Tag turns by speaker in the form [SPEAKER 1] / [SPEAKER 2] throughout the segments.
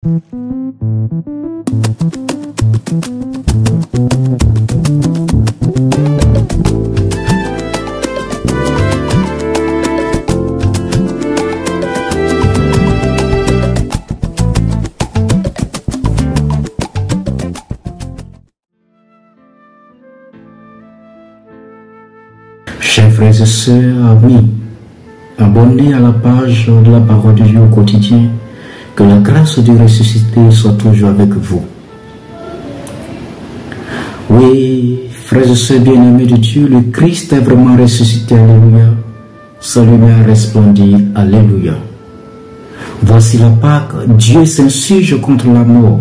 [SPEAKER 1] Chers frères et sœurs, amis, abonnez à la page de la parole de Dieu au quotidien. Que la grâce du ressuscité soit toujours avec vous. Oui, frères et sœurs bien-aimés de Dieu, le Christ est vraiment ressuscité, alléluia. Sa lumière resplendit, alléluia. Voici la Pâque, Dieu s'insurge contre la mort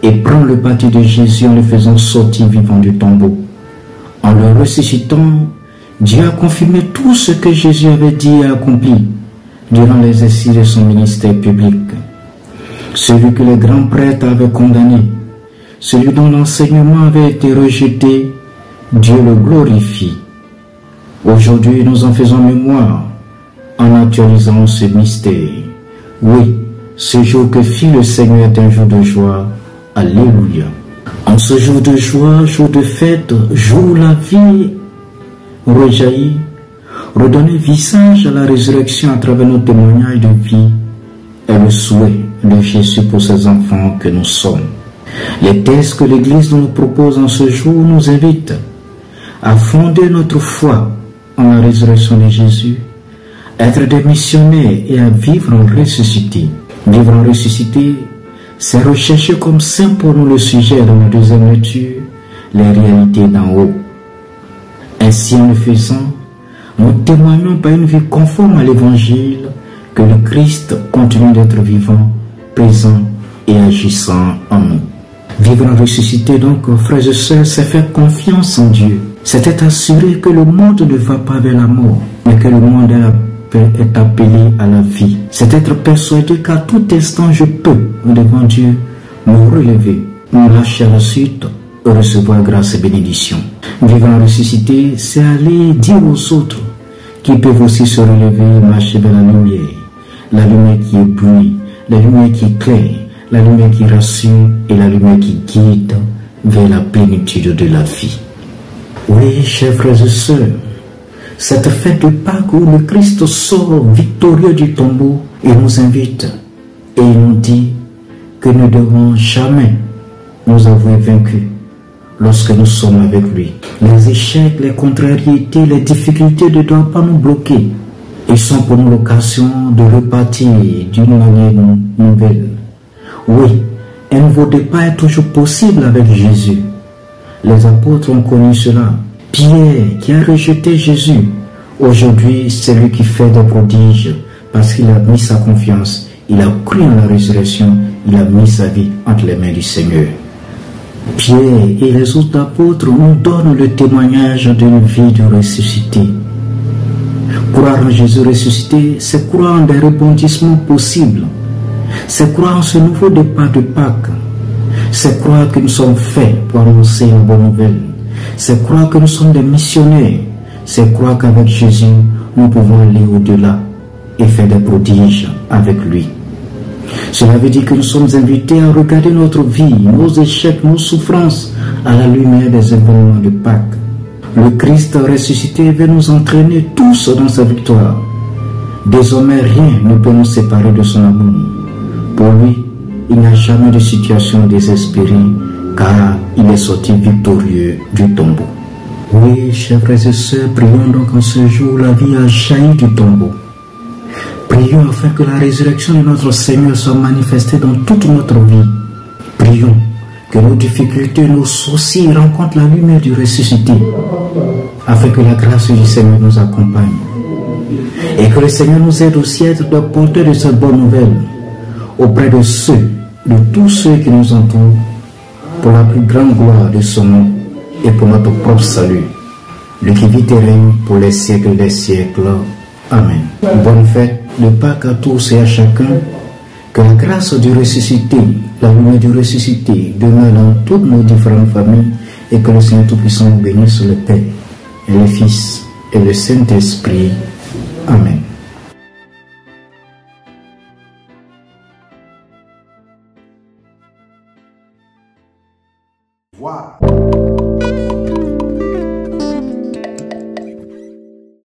[SPEAKER 1] et prend le bâti de Jésus en le faisant sortir vivant du tombeau. En le ressuscitant, Dieu a confirmé tout ce que Jésus avait dit et accompli durant l'exercice de son ministère public. Celui que les grands prêtres avaient condamné, celui dont l'enseignement avait été rejeté, Dieu le glorifie. Aujourd'hui, nous en faisons mémoire en actualisant ce mystère. Oui, ce jour que fit le Seigneur est un jour de joie. Alléluia. En ce jour de joie, jour de fête, jour où la vie rejaillit, redonner visage à la résurrection à travers nos témoignages de vie est le souhait de Jésus pour ses enfants que nous sommes. Les textes que l'Église nous propose en ce jour nous invitent à fonder notre foi en la résurrection de Jésus, être des missionnaires et à vivre en ressuscité. Vivre en ressuscité, c'est rechercher comme saint pour nous le sujet dans la deuxième lecture, les réalités d'en haut. Ainsi, en le faisant, nous témoignons par une vie conforme à l'Évangile que le Christ continue d'être vivant, présent et agissant en nous. Vivre en ressuscité, donc, frères et sœurs, c'est faire confiance en Dieu. C'est être assuré que le monde ne va pas vers la mort, mais que le monde est appelé à la vie. C'est être persuadé qu'à tout instant, je peux, devant Dieu, me relever, me lâcher à la suite, recevoir grâce et bénédiction. Vivre en ressuscité, c'est aller dire aux autres qu'ils peuvent aussi se relever et marcher vers la lumière qui éblouit, la lumière qui éclaire, la lumière qui rassure et la lumière qui guide vers la plénitude de la vie. Oui, chers frères et sœurs, cette fête de Pâques où le Christ sort victorieux du tombeau, il nous invite et il nous dit que nous ne devons jamais nous avouer vaincus lorsque nous sommes avec lui. Les échecs, les contrariétés, les difficultés ne doivent pas nous bloquer. Ils sont pour nous l'occasion de repartir d'une manière nouvelle. Oui, un nouveau départ est toujours possible avec Jésus. Les apôtres ont connu cela. Pierre, qui a rejeté Jésus, aujourd'hui c'est lui qui fait des prodiges parce qu'il a mis sa confiance, il a cru en la résurrection, il a mis sa vie entre les mains du Seigneur. Pierre et les autres apôtres nous donnent le témoignage d'une vie de ressuscité. Croire en Jésus ressuscité, c'est croire en des rebondissements possibles. C'est croire en ce nouveau départ de Pâques. C'est croire que nous sommes faits pour annoncer la bonne nouvelle. C'est croire que nous sommes des missionnaires. C'est croire qu'avec Jésus, nous pouvons aller au-delà et faire des prodiges avec lui. Cela veut dire que nous sommes invités à regarder notre vie, nos échecs, nos souffrances à la lumière des événements de Pâques. Le Christ ressuscité veut nous entraîner tous dans sa victoire. Désormais, rien ne peut nous séparer de son amour. Pour lui, il n'y a jamais de situation désespérée, car il est sorti victorieux du tombeau. Oui, chers frères et sœurs, prions donc en ce jour la vie a jailli du tombeau. Prions afin que la résurrection de notre Seigneur soit manifestée dans toute notre vie. Prions que nos difficultés, nos soucis rencontrent la lumière du ressuscité, afin que la grâce du Seigneur nous accompagne. Et que le Seigneur nous aide aussi à être porteurs de cette bonne nouvelle auprès de tous ceux qui nous entourent, pour la plus grande gloire de son nom et pour notre propre salut, lui qui vit et règne pour les siècles des siècles. Amen. Bonne fête de Pâques à tous et à chacun. Que la grâce du ressuscité, la lumière du ressuscité demeure dans toutes nos différentes familles et que le Seigneur Tout-Puissant nous bénisse, le Père et le Fils et le Saint-Esprit. Amen.
[SPEAKER 2] Voilà.